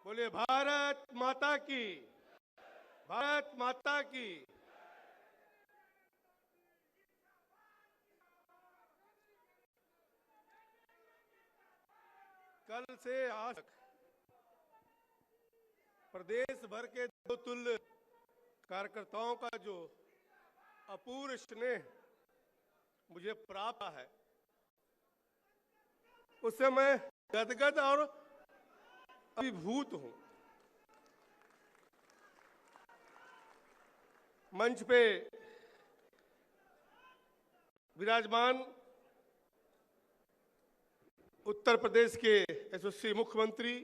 बोले भारत माता की, भारत माता की। कल से आज तक प्रदेश भर के दो तुल्य कार्यकर्ताओं का जो अपूर्व स्नेह मुझे प्राप्त है, उससे मैं गदगद और अभिभूत हूं। मंच पे विराजमान उत्तर प्रदेश के यशस्वी मुख्यमंत्री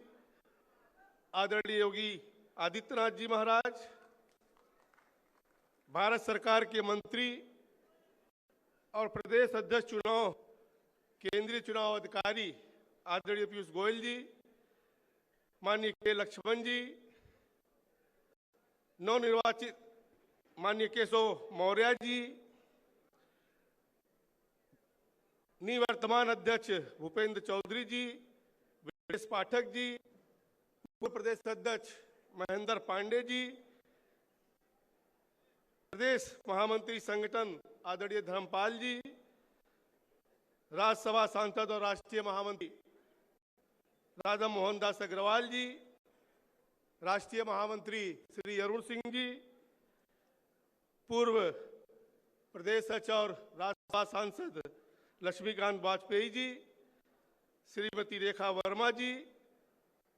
आदरणीय योगी आदित्यनाथ जी महाराज, भारत सरकार के मंत्री और प्रदेश अध्यक्ष चुनाव केंद्रीय चुनाव अधिकारी आदरणीय पीयूष गोयल जी, माननीय के लक्ष्मण जी, नवनिर्वाचित माननीय केशव मौर्य जी, निवर्तमान अध्यक्ष भूपेंद्र चौधरी जी, विदेश पाठक जी, पूर्व प्रदेश अध्यक्ष महेंद्र पांडे जी, प्रदेश महामंत्री संगठन आदरणीय धर्मपाल जी, राज्यसभा सांसद और राष्ट्रीय महामंत्री राधा मोहन दास अग्रवाल जी, राष्ट्रीय महामंत्री श्री अरुण सिंह जी, पूर्व प्रदेश अध्यक्ष और राज्यसभा सांसद लक्ष्मीकांत वाजपेयी जी, श्रीमती रेखा वर्मा जी,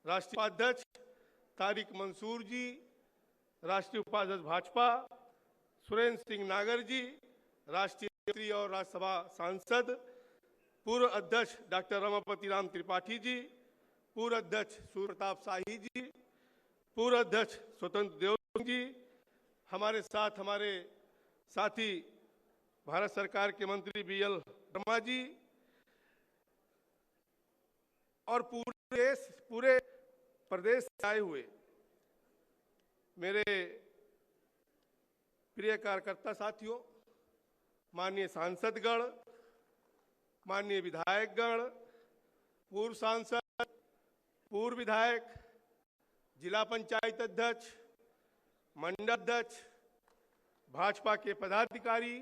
राष्ट्रीय उपाध्यक्ष तारिक मंसूर जी, राष्ट्रीय उपाध्यक्ष भाजपा सुरेंद्र सिंह नागर जी, राष्ट्रीय मंत्री और राज्यसभा सांसद पूर्व अध्यक्ष डॉक्टर रमापति राम त्रिपाठी जी, पूर्व अध्यक्ष सूर्य प्रताप शाही जी, पूर्व अध्यक्ष स्वतंत्र देव सिंह जी, हमारे साथ हमारे साथी भारत सरकार के मंत्री बीएल वर्मा जी और पूरे प्रदेश से आए हुए मेरे प्रिय कार्यकर्ता साथियों, माननीय सांसदगण, माननीय विधायकगण, पूर्व सांसद, पूर्व विधायक, जिला पंचायत अध्यक्ष, मंडल अध्यक्ष, भाजपा के पदाधिकारी,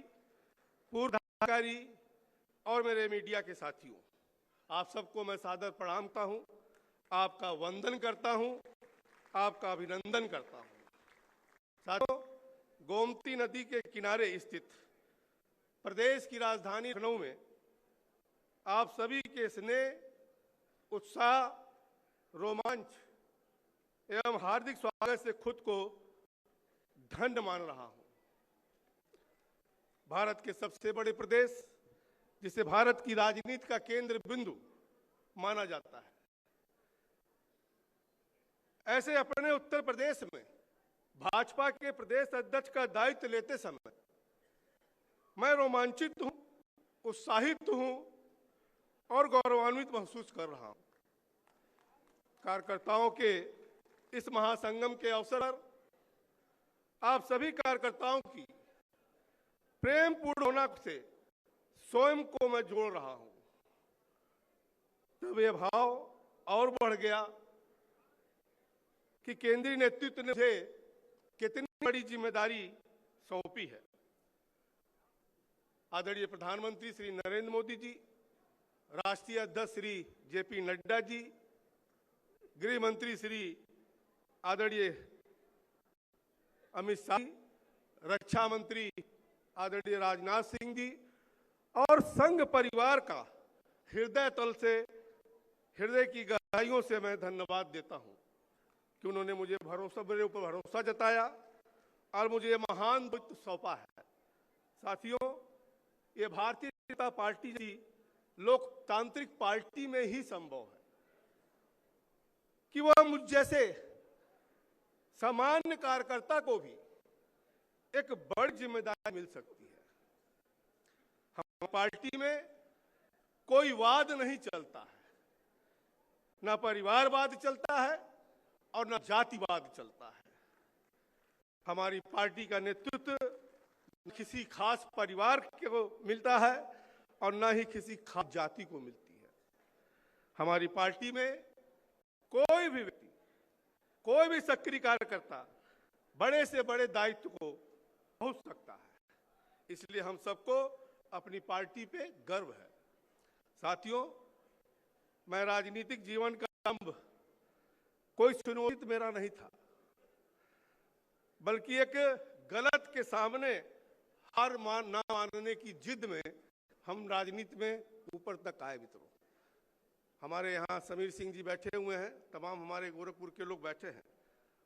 पूर्व अधिकारी और मेरे मीडिया के साथियों, आप सबको मैं सादर प्रणाम करता हूं, आपका वंदन करता हूं, आपका अभिनंदन करता हूं। साथियों, गोमती नदी के किनारे स्थित प्रदेश की राजधानी लखनऊ में आप सभी के स्नेह, उत्साह, रोमांच एवं हार्दिक स्वागत से खुद को धन्य मान रहा हूं। भारत के सबसे बड़े प्रदेश, जिसे भारत की राजनीति का केंद्र बिंदु माना जाता है, ऐसे अपने उत्तर प्रदेश में भाजपा के प्रदेश अध्यक्ष का दायित्व लेते समय मैं रोमांचित हूं, उत्साहित हूं और गौरवान्वित महसूस कर रहा हूं। कार्यकर्ताओं के इस महासंगम के अवसर पर आप सभी कार्यकर्ताओं की प्रेमपूर्ण होना से स्वयं को मैं जोड़ रहा हूं। तब यह भाव और बढ़ गया कि केंद्रीय नेतृत्व ने मुझे कितनी बड़ी जिम्मेदारी सौंपी है। आदरणीय प्रधानमंत्री श्री नरेंद्र मोदी जी, राष्ट्रीय अध्यक्ष श्री जेपी नड्डा जी, गृह मंत्री श्री आदरणीय अमित शाह, रक्षा मंत्री आदरणीय राजनाथ सिंह जी और संघ परिवार का हृदय तल से, हृदय की गहराइयों से मैं धन्यवाद देता हूं कि उन्होंने मुझे मेरे ऊपर भरोसा जताया और मुझे महान दायित्व सौंपा है। साथियों, ये भारतीय जनता पार्टी की लोकतांत्रिक पार्टी में ही संभव है कि वह मुझ जैसे सामान्य कार्यकर्ता को भी एक बड़ी जिम्मेदारी मिल सकती है। हमारी पार्टी में कोई वाद नहीं चलता है, ना परिवारवाद चलता है और ना जातिवाद चलता है। हमारी पार्टी का नेतृत्व किसी खास परिवार को मिलता है और ना ही किसी खास जाति को मिलती है। हमारी पार्टी में कोई भी व्यक्ति कोई भी सक्रिय कार्यकर्ता बड़े से बड़े दायित्व को पहुंच सकता है। इसलिए हम सबको अपनी पार्टी पे गर्व है। साथियों, मैं राजनीतिक जीवन का आरंभ कोई चुनौती मेरा नहीं था, बल्कि एक गलत के सामने हार ना मानने की जिद में हम राजनीति में ऊपर तक आए। मित्रों, हमारे यहाँ समीर सिंह जी बैठे हुए हैं, तमाम हमारे गोरखपुर के लोग बैठे हैं।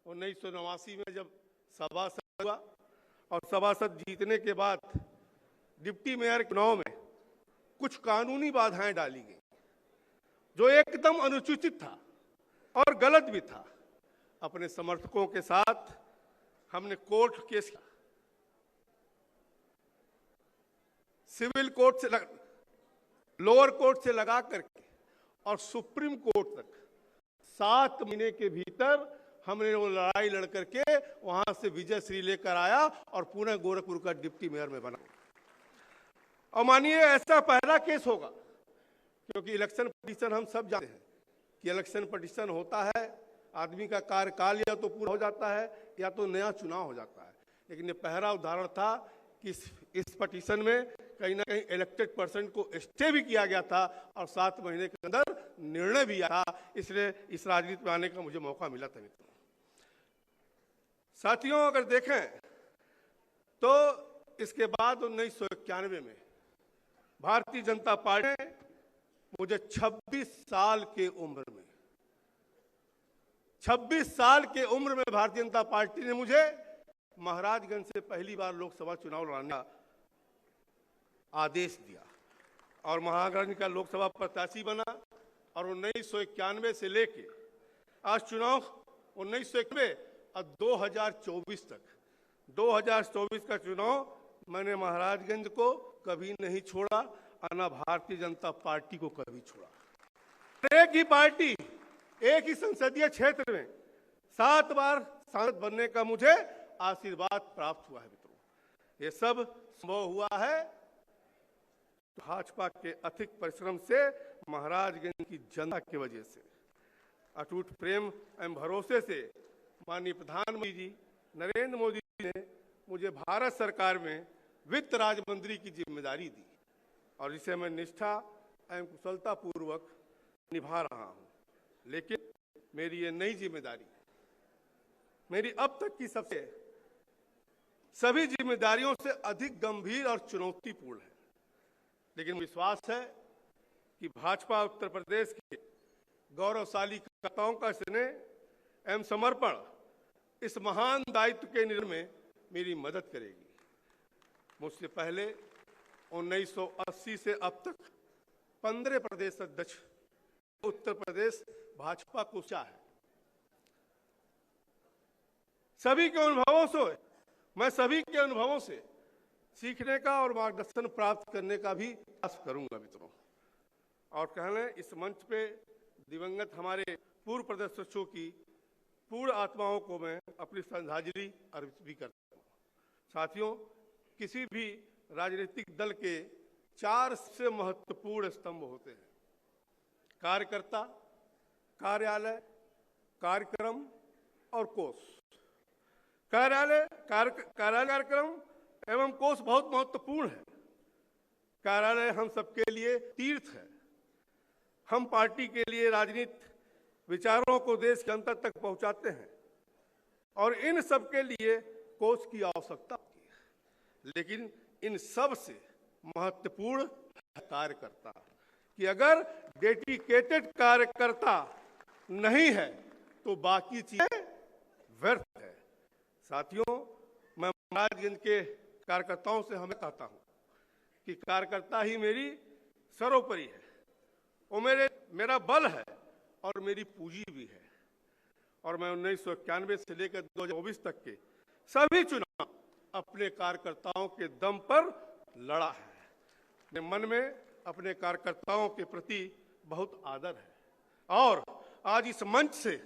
1989 में जब सभासद हुआ और सभासद जीतने के बाद डिप्टी मेयर के चुनाव में कुछ कानूनी बाधाएं डाली गई जो एकदम अनुचित था और गलत भी था। अपने समर्थकों के साथ हमने कोर्ट केस किया, सिविल कोर्ट से लोअर कोर्ट से लगा करके और सुप्रीम कोर्ट तक 7 महीने के भीतर हमने वो लड़ाई लड़ करके वहां से विजय श्री लेकर आया और पुणे गोरखपुर का डिप्टी मेयर में बना। और मानिए ऐसा पहला केस होगा, क्योंकि इलेक्शन पिटीशन हम सब जानते हैं कि इलेक्शन पिटीशन होता है, आदमी का कार्यकाल या तो पूरा हो जाता है या तो नया चुनाव हो जाता है। लेकिन ये पहला उदाहरण था कि इस पिटीशन में कहीं ना कहीं इलेक्टेड पर्सन को स्टे भी किया गया था और 7 महीने के अंदर निर्णय भी आया। इसलिए इस राजनीति में आने का मुझे मौका मिला था। मित्रों, साथियों, अगर देखें तो इसके बाद 1991 में भारतीय जनता पार्टी ने मुझे 26 साल के उम्र में 26 साल के उम्र में भारतीय जनता पार्टी ने मुझे महाराजगंज से पहली बार लोकसभा चुनाव लड़ने का आदेश दिया और महाराजगंज का लोकसभा प्रत्याशी बना। और 1991 से लेके आज चुनाव 1991 और 2024 तक 2024 का चुनाव मैंने महाराजगंज को कभी नहीं छोड़ा और न भारतीय जनता पार्टी को कभी छोड़ा। एक ही पार्टी, एक ही संसदीय क्षेत्र में 7 बार सांसद बनने का मुझे आशीर्वाद प्राप्त हुआ है। मित्रों, ये सब संभव हुआ है भाजपा के अथक परिश्रम से, महाराजगंज की जनता की वजह से, अटूट प्रेम एवं भरोसे से माननीय प्रधानमंत्री जी नरेंद्र मोदी जी ने मुझे भारत सरकार में वित्त राज्य मंत्री की जिम्मेदारी दी और इसे मैं निष्ठा एवं कुशलता पूर्वक निभा रहा हूं। लेकिन मेरी ये नई जिम्मेदारी मेरी अब तक की सभी जिम्मेदारियों से अधिक गंभीर और चुनौतीपूर्ण है। लेकिन विश्वास है कि भाजपा उत्तर प्रदेश के गौरवशाली कार्यकर्ताओं का स्नेह एवं समर्पण इस महान दायित्व के निर्वहन में मेरी मदद करेगी। मुझसे पहले 1980 से अब तक 15 प्रदेश अध्यक्ष उत्तर प्रदेश भाजपा को चाह है। सभी के अनुभवों से मैं सभी के अनुभवों से सीखने का और मार्गदर्शन प्राप्त करने का भी प्रयास करूंगा। मित्रों, और कहने इस मंच पे दिवंगत हमारे पूर्व प्रदेश अध्यक्षों की पूर्ण आत्माओं को मैं अपनी श्रद्धांजलि अर्पित भी करता हूँ। साथियों, किसी भी राजनीतिक दल के 4 सबसे महत्वपूर्ण स्तंभ होते हैं: कार्यकर्ता, कार्यालय, कार्यक्रम और कोष। कार्यालय कार्यक्रम एवं कोष बहुत महत्वपूर्ण है। कार्यालय हम सबके लिए तीर्थ है। हम पार्टी के लिए राजनीतिक विचारों को देश के अंतर तक पहुंचाते हैं और इन सब के लिए कोष की आवश्यकता होती है। लेकिन इन सब से महत्वपूर्ण है कार्यकर्ता, कि अगर डेडिकेटेड कार्यकर्ता नहीं है तो बाकी चीजें व्यर्थ है। साथियों, मैं महाराजगंज के कार्यकर्ताओं से हमें कहता हूं कि कार्यकर्ता ही मेरी सर्वोपरि है, वो मेरा बल है और मेरी पूंजी भी है। और मैं 1991 से लेकर 2024 तक के सभी चुनाव अपने कार्यकर्ताओं के दम पर लड़ा है। मेरे मन में अपने कार्यकर्ताओं के प्रति बहुत आदर है और आज इस मंच से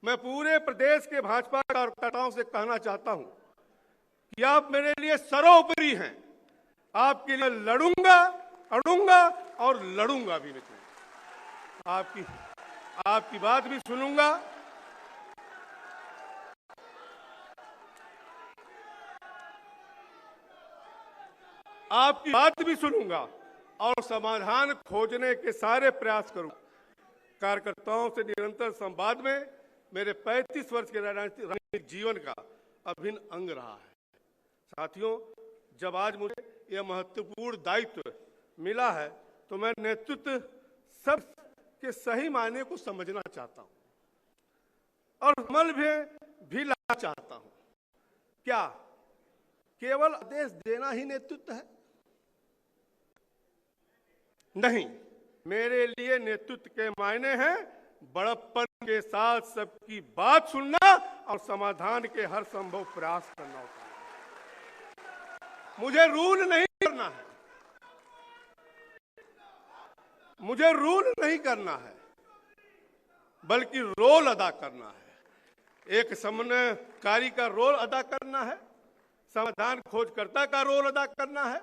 मैं पूरे प्रदेश के भाजपा कार्यकर्ताओं से कहना चाहता हूं कि आप मेरे लिए सर्वोपरि हैं। आपके लिए लड़ूंगा, अड़ूंगा और लड़ूंगा भी। मित्रों, आपकी बात भी सुनूंगा आपकी बात भी सुनूंगा और समाधान खोजने के सारे प्रयास करूंगा। कार्यकर्ताओं से निरंतर संवाद में मेरे 35 वर्ष के राजनीतिक जीवन का अभिन्न अंग रहा है। साथियों, जब आज मुझे यह महत्वपूर्ण दायित्व मिला है तो मैं नेतृत्व सब के सही मायने को समझना चाहता हूं और अमल भी लाना चाहता हूं। क्या केवल आदेश देना ही नेतृत्व है? नहीं, मेरे लिए नेतृत्व के मायने हैं बड़प्पन के साथ सबकी बात सुनना और समाधान के हर संभव प्रयास करना होता है। मुझे रूल नहीं करना है, मुझे रूल नहीं करना है, बल्कि रोल अदा करना है। एक समन्वयकारी का रोल अदा करना है, समाधान खोजकर्ता का रोल अदा करना है,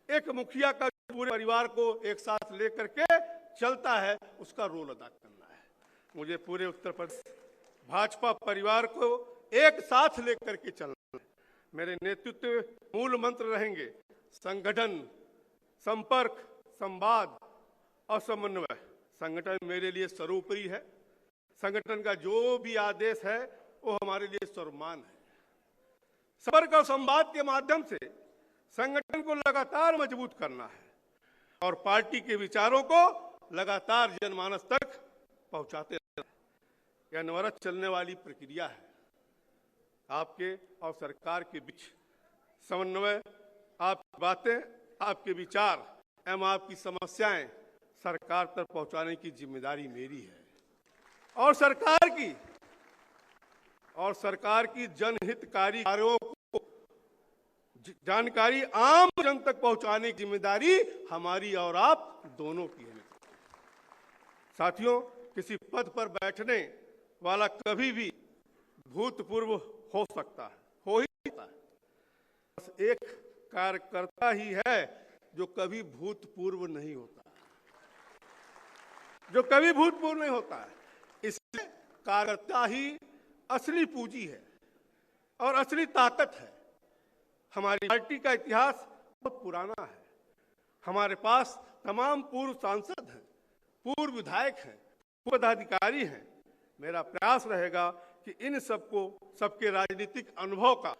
एक मुखिया का पूरे परिवार को एक साथ लेकर के चलता है उसका रोल अदा करना है। मुझे पूरे उत्तर प्रदेश भाजपा परिवार को एक साथ लेकर के चलना है। मेरे नेतृत्व मूल मंत्र रहेंगे संगठन, संपर्क, संवाद और समन्वय। संगठन मेरे लिए सर्वोपरि है। संगठन का जो भी आदेश है वो हमारे लिए सर्वमान्य है। संपर्क और संवाद के माध्यम से संगठन को लगातार मजबूत करना है और पार्टी के विचारों को लगातार जनमानस तक पहुंचाते रहना है। यह अनवरत चलने वाली प्रक्रिया है। आपके और सरकार के बीच समन्वय, आपकी बातें, आपके विचार एवं आपकी समस्याएं सरकार तक पहुंचाने की जिम्मेदारी मेरी है और सरकार की जनहितकारी कार्यों को जानकारी आम जन तक पहुंचाने की जिम्मेदारी हमारी और आप दोनों की है। साथियों, किसी पद पर बैठने वाला कभी भी भूतपूर्व हो सकता है, हो ही सकता है। बस एक कार्यकर्ता ही है जो कभी भूतपूर्व नहीं होता, जो कभी भूतपूर्व नहीं होता है। इसलिए कार्यकर्ता ही असली पूंजी है और असली ताकत है। हमारी पार्टी का इतिहास बहुत पुराना है। हमारे पास तमाम पूर्व सांसद हैं, पूर्व विधायक हैं, पूर्व पदाधिकारी हैं। मेरा प्रयास रहेगा कि इन सबके राजनीतिक अनुभव का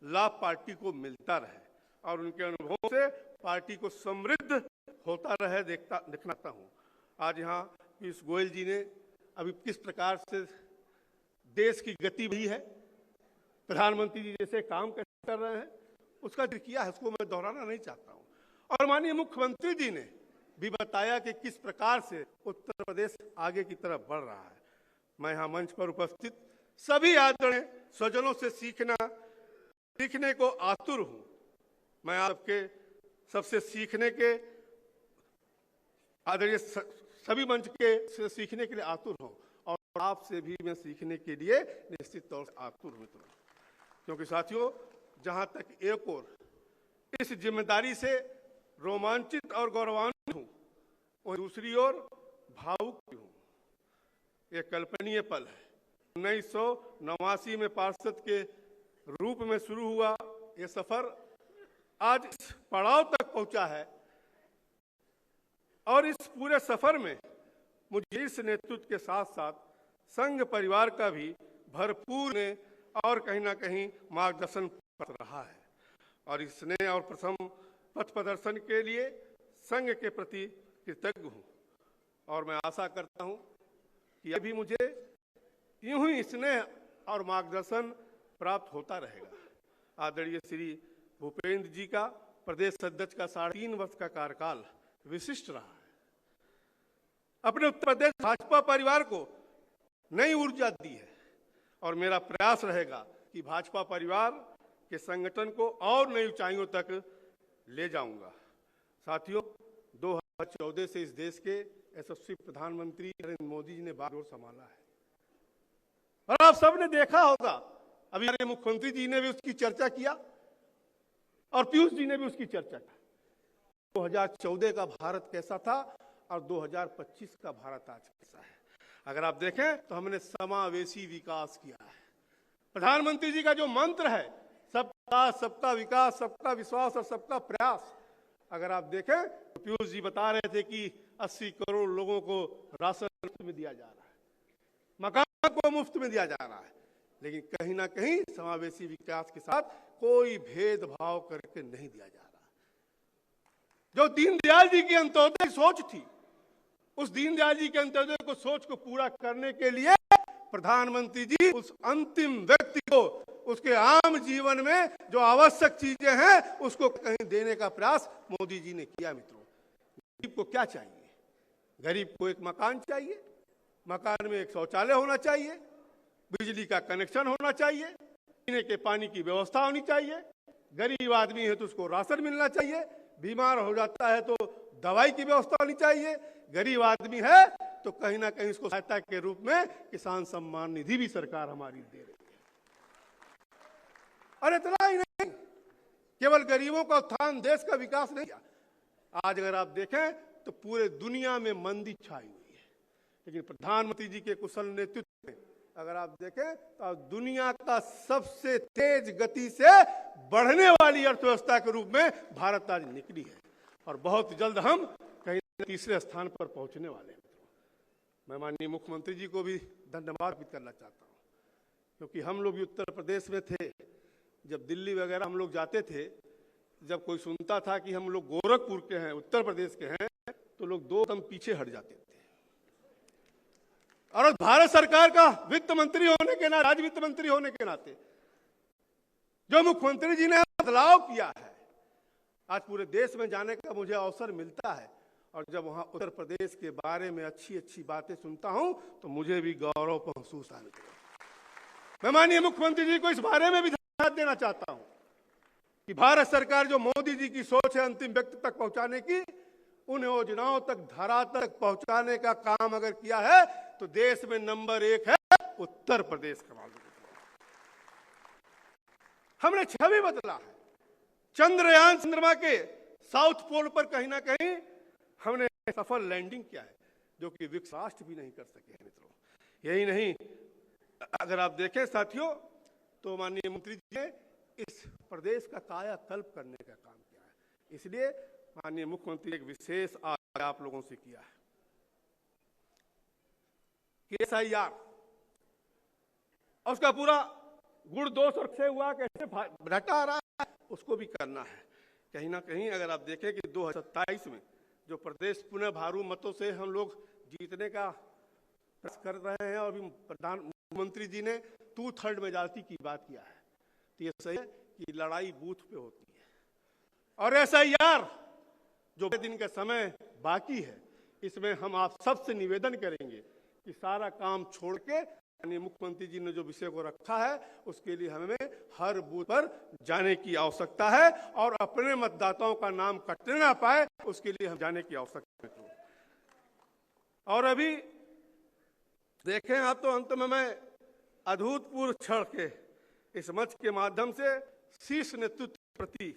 लाभ पार्टी को मिलता रहे और उनके अनुभवों से पार्टी को समृद्ध होता रहे देखना चाहता हूँ। आज यहाँ पीयूष गोयल जी ने अभी किस प्रकार से देश की गति बढ़ी है, प्रधानमंत्री जी जैसे काम कैसे कर रहे हैं, उसका जिक्र किया है, उसको मैं दोहराना नहीं चाहता हूँ। और माननीय मुख्यमंत्री जी ने भी बताया कि किस प्रकार से उत्तर प्रदेश आगे की तरफ बढ़ रहा है। मैं यहाँ मंच पर उपस्थित सभी आदरणीय स्वजनों से सीखने को आतुर हूँ। मैं आपके सबसे सीखने के आदरणीय सभी मंच के से सीखने के लिए आतुर हूँ और आपसे भी मैं सीखने के लिए निश्चित तौर से आतुर हूँ। क्योंकि साथियों, जहाँ तक एक और इस जिम्मेदारी से रोमांचित और गौरवान्वित हूँ और दूसरी ओर भावुक भी हूँ। ये कल्पनीय पल है। 1989 में पार्षद के रूप में शुरू हुआ ये सफर आज इस पड़ाव तक पहुंचा है और इस पूरे सफर में मुझे इस नेतृत्व के साथ साथ संघ परिवार का भी भरपूर ने और कहीं ना कहीं मार्गदर्शन कर रहा है और इस स्नेह और प्रथम पथ प्रदर्शन के लिए संघ के प्रति कृतज्ञ हूँ और मैं आशा करता हूँ कि अभी मुझे यूं ही स्नेह और मार्गदर्शन प्राप्त होता रहेगा। आदरणीय श्री भूपेंद्र जी का प्रदेश अध्यक्ष का 3.5 वर्ष का कार्यकाल विशिष्ट रहा है। अपने उत्तर प्रदेश भाजपा परिवार को नई ऊर्जा दी है और मेरा प्रयास रहेगा कि भाजपा परिवार के संगठन को और नई ऊंचाइयों तक ले जाऊंगा। साथियों, 2014 से इस देश के यशस्वी प्रधानमंत्री नरेंद्र मोदी जी ने बागडोर संभाला है और आप सबने देखा होगा, अभी हमारे मुख्यमंत्री जी ने भी उसकी चर्चा किया और पीयूष जी ने भी उसकी चर्चा की। 2014 का भारत कैसा था और 2025 का भारत आज कैसा है। अगर आप देखें तो हमने समावेशी विकास किया है। प्रधानमंत्री जी का जो मंत्र है सबका साथ सबका विकास, सबका विश्वास और सबका प्रयास। अगर आप देखें तो पीयूष जी बता रहे थे कि 80 करोड़ लोगों को राशन मुफ्त में दिया जा रहा है, मकान को मुफ्त में दिया जा रहा है, लेकिन कहीं ना कहीं समावेशी विकास के साथ कोई भेदभाव करके नहीं दिया जा रहा। जो दीनदयाल जी की अंत्योदय सोच थी, उस दीनदयाल जी के अंत्योदय को सोच को पूरा करने के लिए प्रधानमंत्री जी उस अंतिम व्यक्ति को उसके आम जीवन में जो आवश्यक चीजें हैं उसको कहीं देने का प्रयास मोदी जी ने किया। मित्रों, गरीब को क्या चाहिए? गरीब को एक मकान चाहिए, मकान में एक शौचालय होना चाहिए, बिजली का कनेक्शन होना चाहिए, पीने के पानी की व्यवस्था होनी चाहिए, गरीब आदमी है तो उसको राशन मिलना चाहिए, बीमार हो जाता है तो दवाई की व्यवस्था होनी चाहिए, गरीब आदमी है तो कहीं ना कहीं इसको सहायता के रूप में किसान सम्मान निधि भी सरकार हमारी दे रही है। और इतना ही नहीं, केवल गरीबों का उत्थान, देश का विकास नहीं किया। आज अगर आप देखें तो पूरे दुनिया में मंदी छाई हुई है, लेकिन प्रधानमंत्री जी के कुशल नेतृत्व में अगर आप देखें तो दुनिया का सबसे तेज गति से बढ़ने वाली अर्थव्यवस्था के रूप में भारत आज निकली है और बहुत जल्द हम कहीं तीसरे स्थान पर पहुंचने वाले हैं। मैं माननीय मुख्यमंत्री जी को भी धन्यवाद भी करना चाहता हूं, क्योंकि हम लोग भी उत्तर प्रदेश में थे, जब दिल्ली वगैरह हम लोग जाते थे, जब कोई सुनता था कि हम लोग गोरखपुर के हैं, उत्तर प्रदेश के हैं, तो लोग दो कदम पीछे हट जाते थे। और भारत सरकार का वित्त मंत्री होने के नाते, राज्य वित्त मंत्री होने के नाते जो मुख्यमंत्री जी ने बदलाव किया है, आज पूरे देश में जाने का मुझे अवसर मिलता है और जब वहां उत्तर प्रदेश के बारे में अच्छी अच्छी बातें सुनता हूं तो मुझे भी गौरव महसूस होता है। मैं माननीय मुख्यमंत्री जी को इस बारे में भी ध्यान देना चाहता हूं कि भारत सरकार जो मोदी जी की सोच है अंतिम व्यक्ति तक पहुंचाने की, उन योजनाओं तक, धरातल तक पहुंचाने का काम अगर किया है तो देश में नंबर 1 है उत्तर प्रदेश का। हमने छवि बदला है। चंद्रयान चंद्रमा के साउथ पोल पर कहीं ना कहीं हमने सफल लैंडिंग किया है, जो कि विकसित राष्ट्र भी नहीं कर सके हैं। मित्रों, यही नहीं, अगर आप देखें साथियों, तो माननीय मंत्री जी ने इस प्रदेश का कायाकल्प करने का काम किया है। इसलिए माननीय मुख्यमंत्री एक विशेष आग्रह आप लोगों से किया है कि SIR और उसका पूरा गुण दोष और क्षय हुआ कैसे घटा आ रहा है, उसको भी करना है। कहीं ना कहीं अगर आप देखें कि 2027 में जो प्रदेश पुनः भारू मतों से हम लोग जीतने का प्रयास कर रहे हैं और भी प्रधानमंत्री जी ने 2/3 मेजॉरिटी की बात किया है, तो ये सही है कि लड़ाई बूथ पे होती है। और SIR जो दिन का समय बाकी है, इसमें हम आप सबसे निवेदन करेंगे कि सारा काम छोड़ के माननीय मुख्यमंत्री जी ने जो विषय को रखा है उसके लिए हमें हर बूथ पर जाने की आवश्यकता है और अपने मतदाताओं का नाम कटने ना पाए उसके लिए हम जाने की आवश्यकता है। और अभी देखें आप तो अंत में मैं अभूतपूर्व क्षण के इस मंच के माध्यम से शीर्ष नेतृत्व के प्रति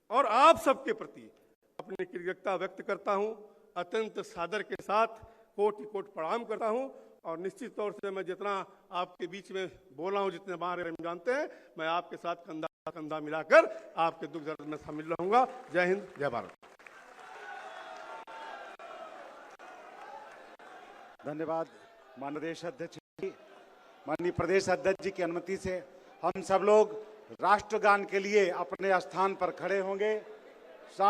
और आप सबके प्रति अपनी कृतज्ञता व्यक्त करता हूं। अत्यंत सादर के साथ कोटि कोटि प्रणाम करता हूं और निश्चित तौर से मैं जितना आपके बीच में बोला हूं, जितने बारे में जानते हैं, मैं आपके साथ कंधा कंधा मिलाकर आपके दुख दर्द में शामिल रहूंगा। जय हिंद, जय भारत। धन्यवाद माननीय प्रदेश अध्यक्ष जी। माननीय प्रदेश अध्यक्ष जी की अनुमति से हम सब लोग राष्ट्रगान के लिए अपने स्थान पर खड़े होंगे।